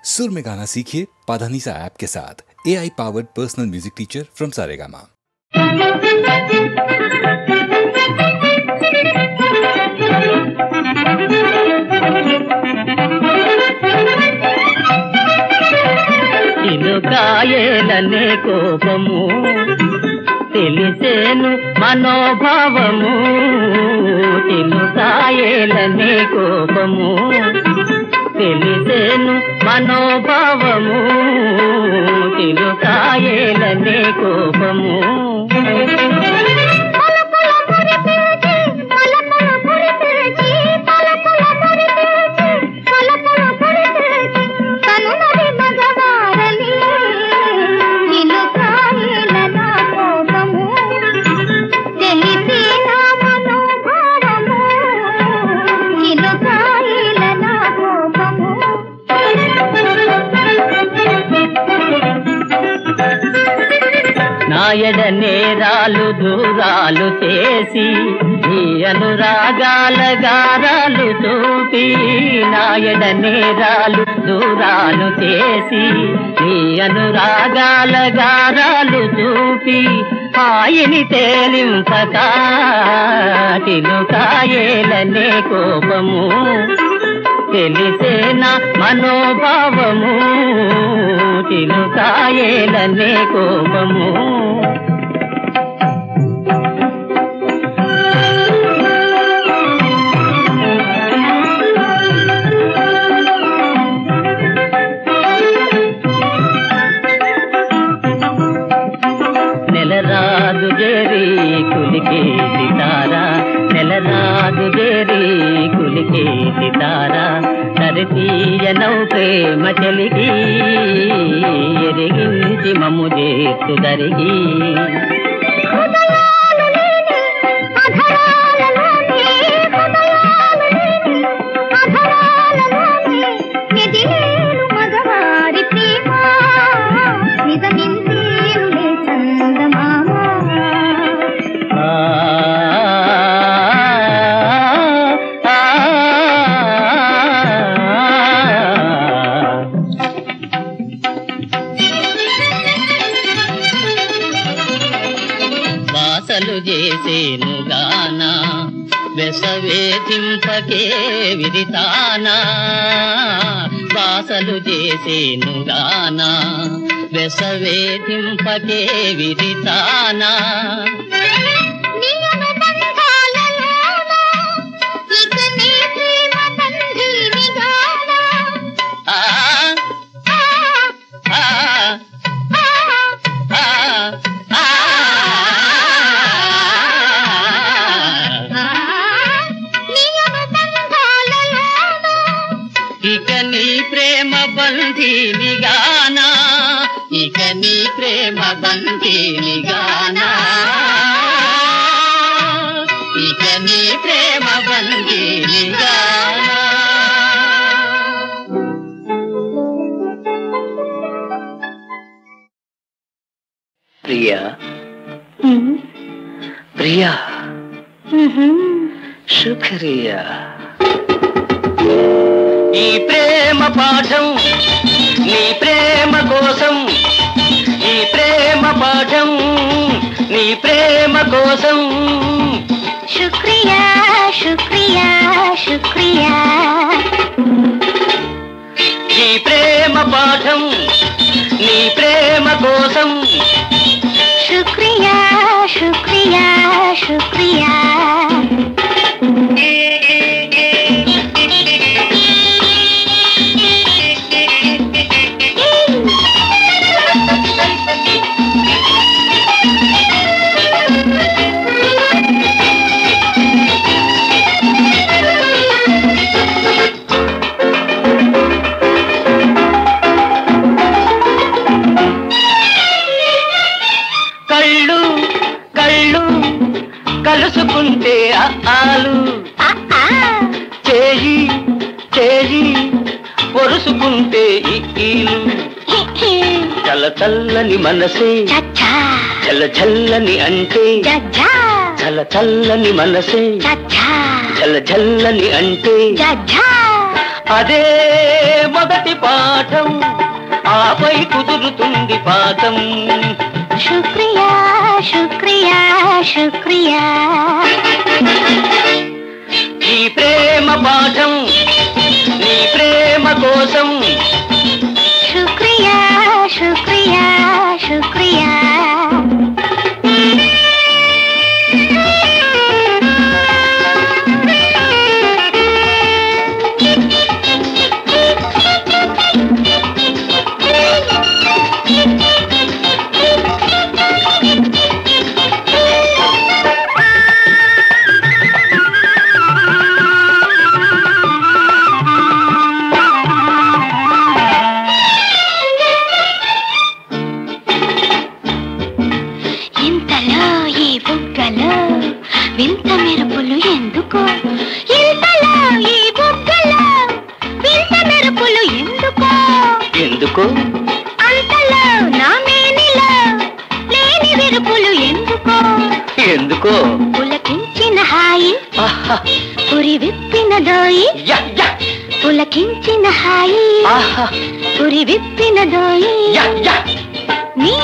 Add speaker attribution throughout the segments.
Speaker 1: सुर में गाना सीखिए पाधानीसा ऐप के साथ। AI powered personal music teacher from Saregama.
Speaker 2: చిలుకాయేలనే కోపము తెలిసేను మనోభావము, చిలుకాయేలనే కోపము తెలిసేను మనోభావము, చిలుకాయేలనే కోపము. నాయడ నేరాలు దూరాలు చేసి ఈ అనురాగాల గారాలు చూపి, నాయడ నేరాలు దూరాలు చేసి ఈ అనురాగాల గారాలు చూపి, హాయిని తేలింపక చిలుకాయేలనే కోపము తెలిసేనా మనోభావము, చిలుకాయేలనే కోపము. నెలరాదు జేరి కులికే సితారా, నెలరాదు జేరి కులికే సితారా, సరితీయనౌ ప్రేమ చెలిగి ఎరిగించి మమ్ము చేస్తు దరిగి. వాసలు చేసేను గానా వెసవేధింపకే విరితానా, వాసలు చేసేను గానా వెసవేధింపకే విరితానా. ఇక నీ ప్రేమ బంధీని గానా, ఇక నీ ప్రేమ బంధీని గానా, ఇక నీ ప్రేమ బంధీని గానా. ప్రియా ప్రియా శుక్రియా. ఈ ప్రేమ పాఠం నీ ప్రేమ కోసం, ఈ ప్రేమ పాఠం నీ ప్రేమ కోసం.
Speaker 3: శుక్రియా శుక్రియా శుక్రియా.
Speaker 2: ఈ ప్రేమ పాఠం నీ ప్రేమ కోసం.
Speaker 3: శుక్రియా శుక్రియా శుక్రియా.
Speaker 2: కలుసుకుంటే ఆలు చేయి చేయి పొరుసుకుంటే ఈలు, చల్ల చల్లని మనసే చల్ల చల్లని అంటే, చల్ల చల్లని మనసే చల్ల చల్లని అంటే, అదే మొదటి పాఠం. కుడి పాదం.
Speaker 3: శుక్రియా శుక్రియా శుక్రియా.
Speaker 2: ఈ ప్రేమ పాఠం నీ ప్రేమ కోసం.
Speaker 3: శుక్రియా శుక్రియా శుక్రియా. వింత మెరుపులు ఎందుకో, ఇంతలో ఈ బుగ్గలో వింత మెరుపులు ఎందుకో,
Speaker 2: ఎందుకో
Speaker 3: అంతలో నా మేనిలో లేని విరుపులు ఎందుకో,
Speaker 2: ఎందుకో
Speaker 3: పులకించిన హాయి పురి విప్పిన దోయి, పులకించిన హాయి పురి విప్పిన దోయి, నీ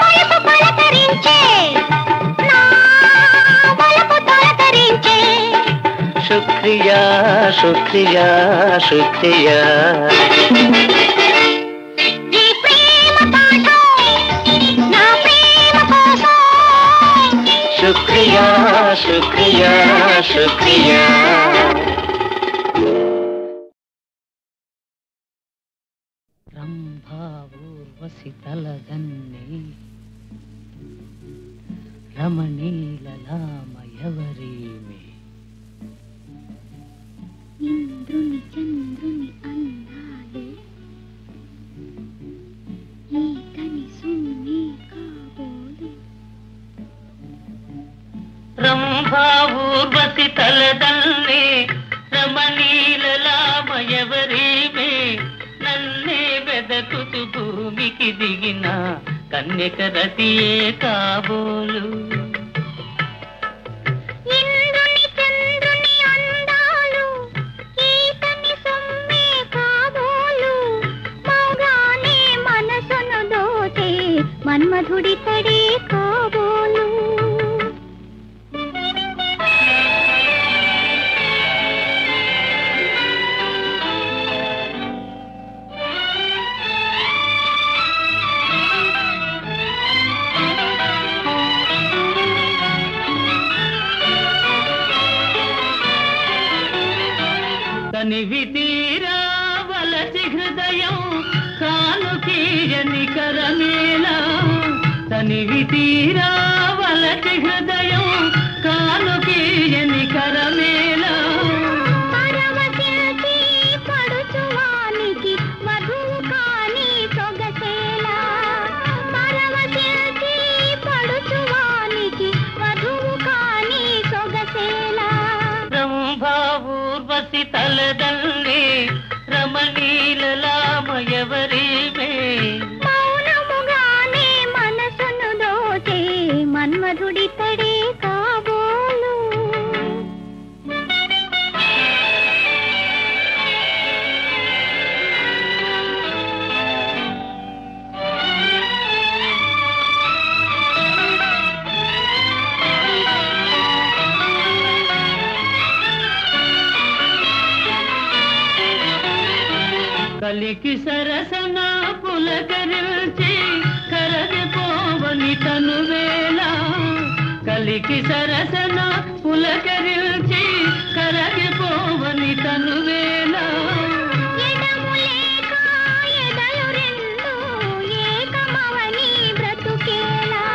Speaker 3: వయసు పలకరించే
Speaker 2: శుక్రియా శుక్రియా శుక్రియా.
Speaker 3: ఈ ప్రేమ పాఠం నా ప్రేమ కోసం.
Speaker 2: శుక్రియా శుక్రియా శుక్రియా.
Speaker 4: రంభా ఊర్వశి తలదన్ని రమణీలలామయవరీమి.
Speaker 3: ఇంద్రుని చంద్రుని అందాలు ఈతని సున్ని కాబోలు.
Speaker 2: రంభా ఊర్వశి తలదన్ని రమణీలలామయవరీమే. నన్నే వెదకుతు భూమికి దిగిన కన్యక రతియే కాబోలు.
Speaker 3: ఇంద్రుని చంద్రుని అందాలు ఈతని సొమ్మే కాబోలు. మౌగానే మనసును దోచే మన్మధుడి తడే కాబోలు.
Speaker 2: తనివి తీరా వలసి హృదయం కానుకీయని కరమేలా. తనివి తీరా వలసి హృదయం కానుకీయని కరమేలా.
Speaker 3: పరవశిల్చి పడుచువానికి వధువు కాని సొగసేలా. పరవశిల్చి పడుచువానికి వధువు కాని సొగసేలా.
Speaker 2: రంభా ఊర్వశి తలదల్లి రమణీలలామయవరీమే.
Speaker 3: మౌనముగానే మనసును దోచే మన్మధుడి తడే కాబోలు.
Speaker 2: కలికి సరసన పులకరిల్చి కరగిపోవని తనువేళ. కలికి సరసన పులకరిల్చి కరగిపోవని తనువేళ.
Speaker 3: ఎడము లేక ఎదలు రెండు ఏకమవని బ్రతుకేలా.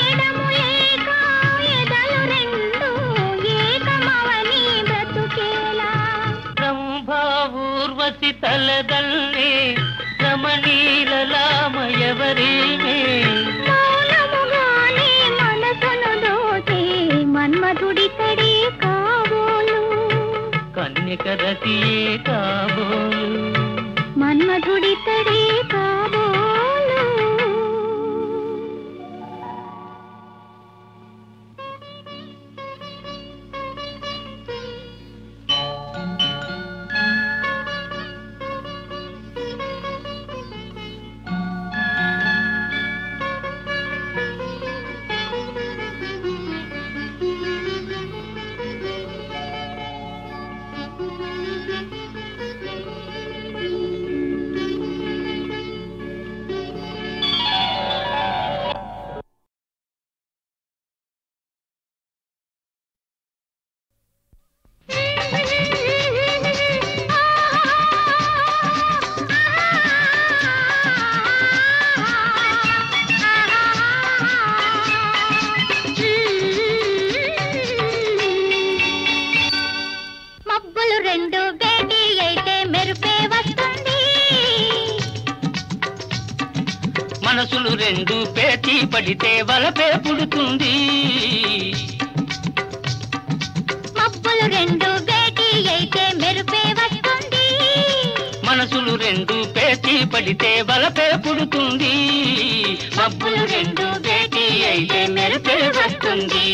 Speaker 3: ఎడము లేక ఎదలు రెండు ఏకమవని బ్రతుకేలా.
Speaker 2: రంభా ఊర్వశి తలదల్లి రమణీలలామయవరీమే.
Speaker 3: మౌనముగానే మనసును దోచే మన్మధుడి తడే కాబోలు.
Speaker 2: కన్యక రతియే కాబోలు.
Speaker 3: మన్మధుడి తడే కాబోలు.
Speaker 2: మనసులు రెండు పేచి పడితే వలపే పుడుతుంది.
Speaker 3: మబ్బులు రెండు భేటీ అయితే మెరుపే వస్తుంది.
Speaker 2: మనసులు రెండు పేచి పడితే వలపే పుడుతుంది. మబ్బులు రెండు భేటీ అయితే మెరుపే వస్తుంది.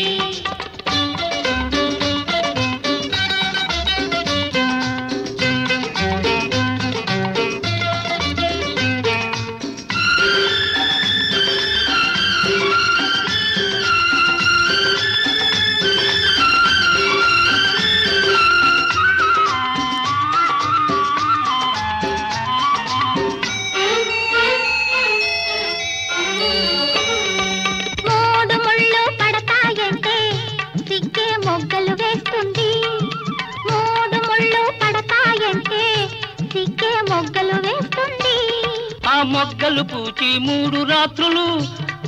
Speaker 2: మొగ్గలు పూచి 3 రాత్రులు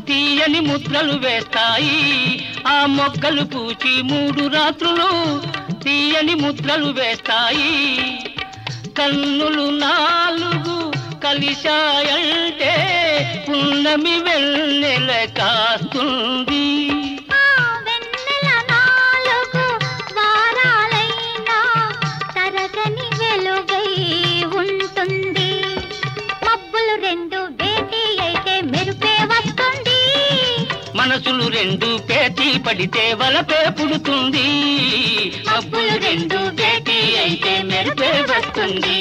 Speaker 2: తీయని ముద్రలు వేస్తాయి. ఆ మొగ్గలు పూచి 3 రాత్రులు తీయని ముద్రలు వేస్తాయి. కన్నులు 4 కలిశాయంటే పున్నమి వెన్నెల కాస్తుంది. మనసులు రెండు పేచి పడితే వలపే పుడుతుంది. మబ్బులు రెండు భేటీ అయితే మెరుపే వస్తుంది.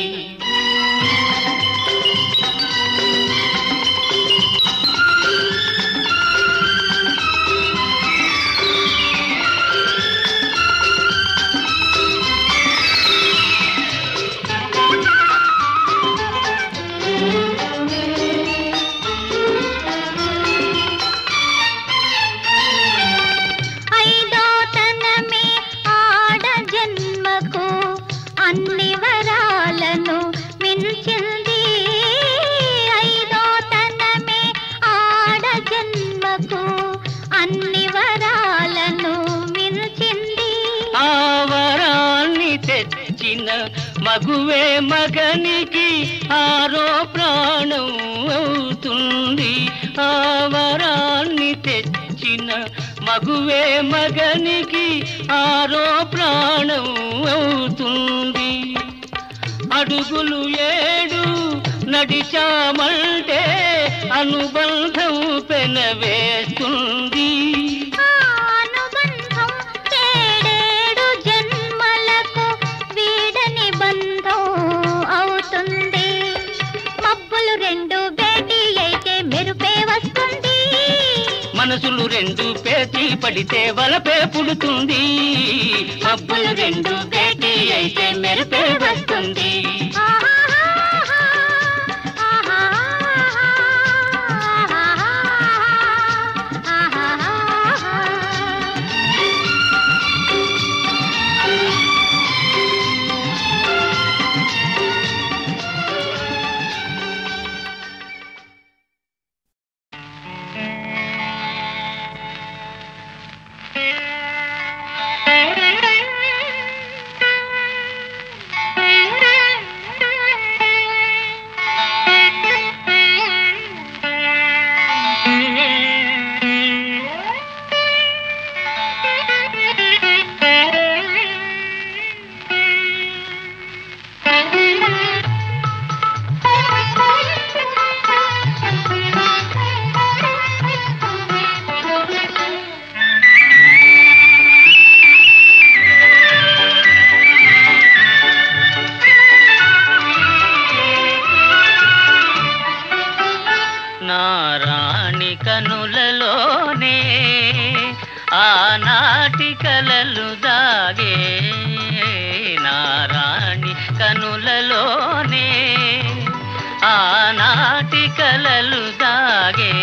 Speaker 2: మగువే మగనికి ఆరో ప్రాణం అవుతుంది. ఆ వరాన్ని తెచ్చిన మగువే మగనికి ఆరో ప్రాణం అవుతుంది. అడుగులు 7 నడిచామంటే అనుబంధం పెనవేస్తుంది. మనసులు రెండు పేచి పడితే వలపే పుడుతుంది. మబ్బులు రెండు భేటీ అయితే మెరుపే వస్తుంది. కనులలోనే ఆనాటి కలలు దాగే, నారాణి కనులలోనే ఆనాటి కలలు దాగే,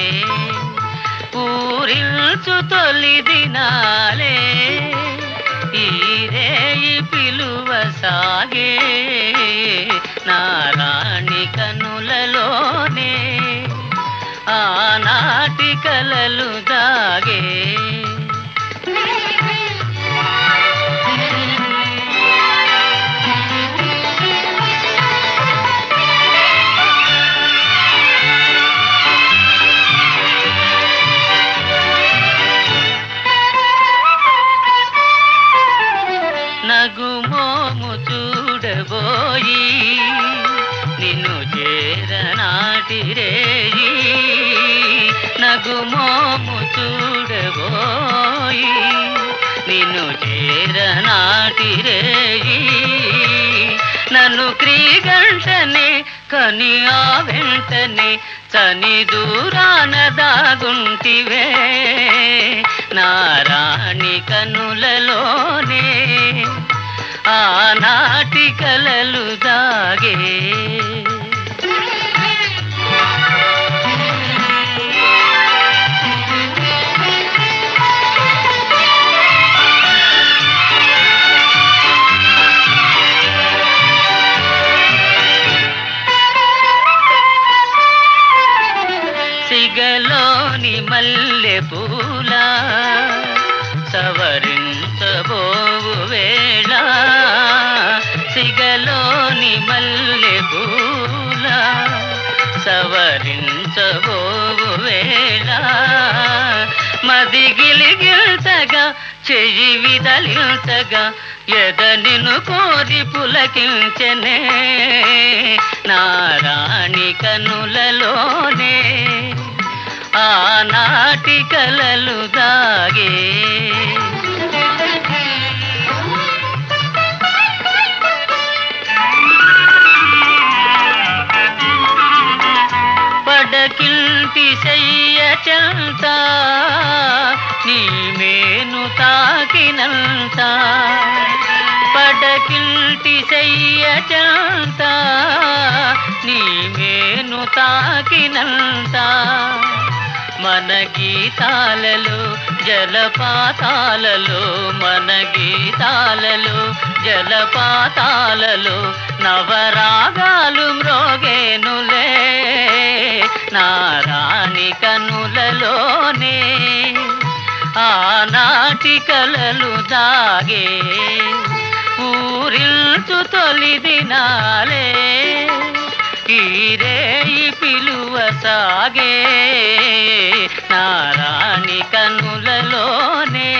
Speaker 2: పూరిల్చు తొలి దినాలే ఈ రేయి పిలువ సాగే, నారాణి కనులలోనే ఆనాటి కలలు దాగే. చేరనాటి రేయి నగుమోము చూడబోయి నిన్ను చేరనాటి రేయి నన్ను క్రీగంటనే కని ఆ వెంటనే చని దూరాన దాగుంటివే నారాణి కనులలోనే ఆనాటి కలలు దాగే సిగలోని మల్లె పూల సవరించబోవు వేళ సిగలోని మల్లె పూల సవరించబోవు వేళ మదిగిలిగిల్చగా చెయ్యి విదలించగా ఎద నిన్ను కోరి పులకించనే నారాణి కనులలోనే ఆనాటి కలలు దాగే పడకిల్టి శయ్య చెంత నీ మేను తాకినంత పడకిల్టి శయ్య చెంత నీ మేను తాకినంత మన గీతాలలో జలపాతాలలో మన గీతాలలో జలపాతాలలో నవరాగాలు మ్రోగేనులే నారాణి కనులలోనే ఆనాటి కలలు దాగే ఊరిల్చు తొలి దినాలే ఈరేయి పిలువ సాగే నారాణి కనులలోనే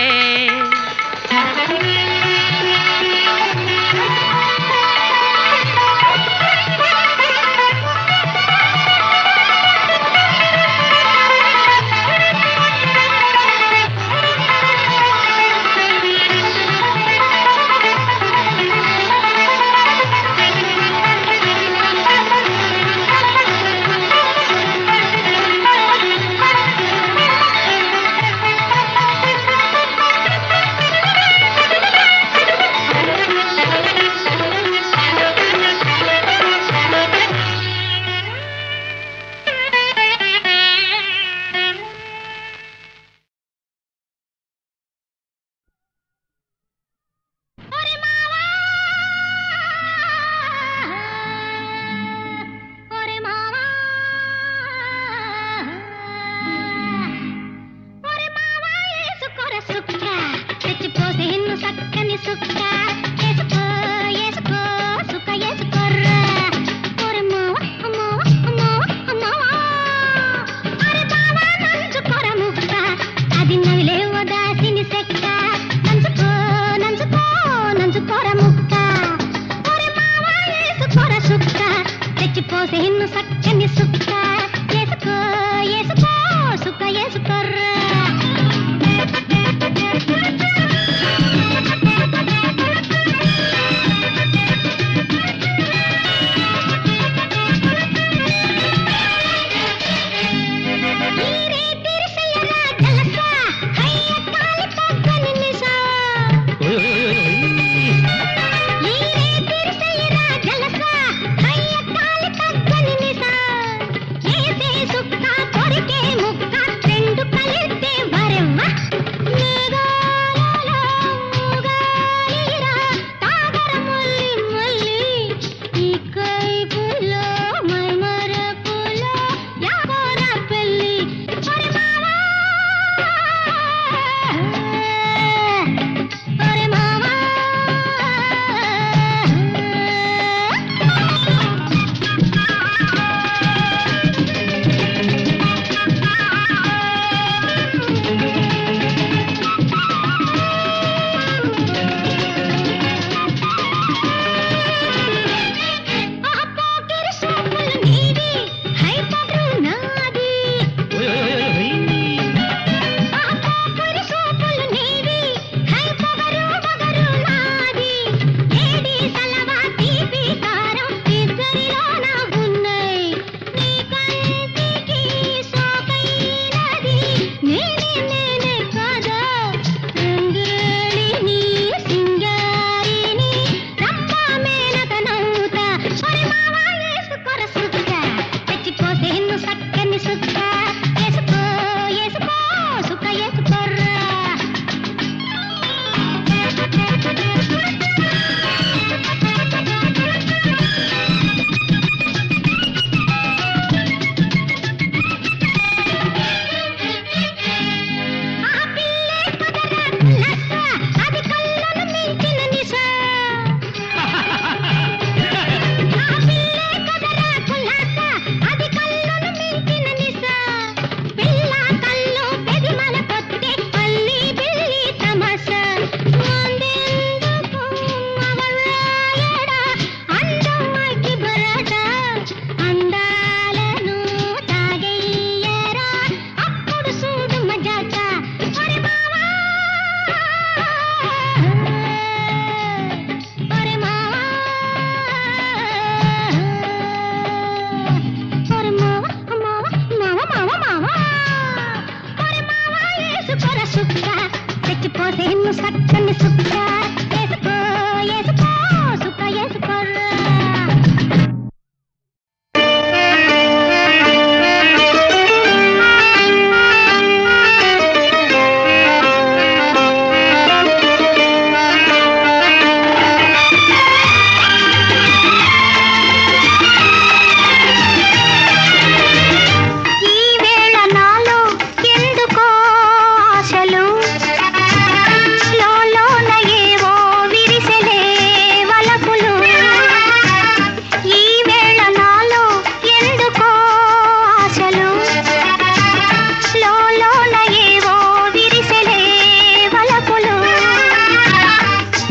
Speaker 3: సుక్క కొరికే ముక్క రెండు కలిసి రెచ్చిపోసేను సక్కని సుక్క ఏసుకో ఏసుకో సుక్క ఏసుకోర్రా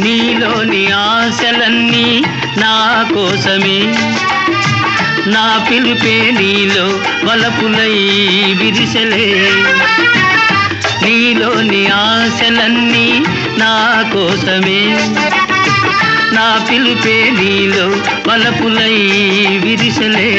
Speaker 2: నీలోని ఆశలన్నీ నా కోసమే నా పిలుపే నీలో వలపులై విరిసెలే నీలోని ఆశలన్నీ నా కోసమే నా పిలుపే నీలో వలపులై విరిసెలే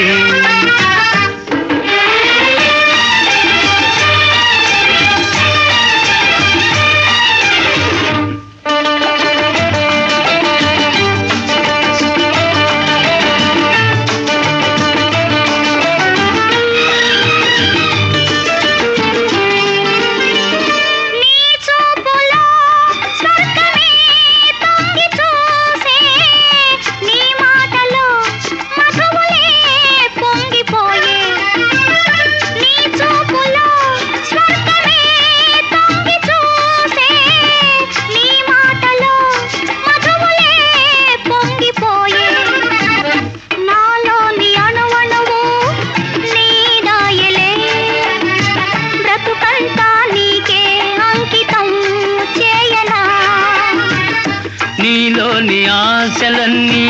Speaker 2: నీలోని ఆశలన్నీ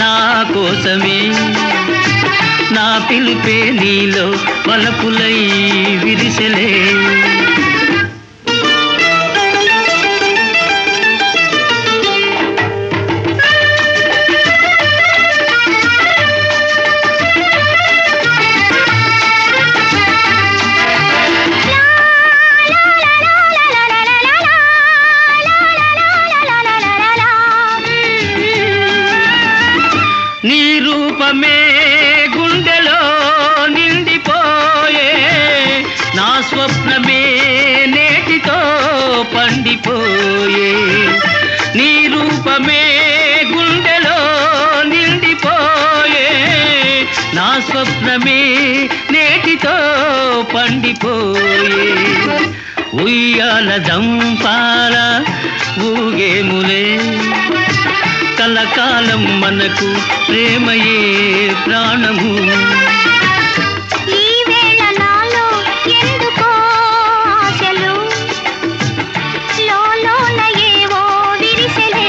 Speaker 2: నా కోసమే నా పిలుపే నీలో వలపులై విరిసెలే నీ రూపమే గుండెలో నిండిపోయే నా స్వప్నమే నేటితో పండిపోయే నీ రూపమే గుండెలో నిండిపోయే నా స్వప్నమే నేటితో పండిపోయే ఉయ్యాల దంపాల ఊగేములే కలకాలం మనకు ప్రేమయే ప్రాణము
Speaker 3: ఈ వేళ నాలో ఎందుకో ఆశలు లోలోన ఏవో విరిసెలే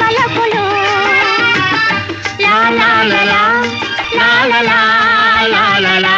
Speaker 3: వలపులు లా లా లా లా లా లా లా లా లా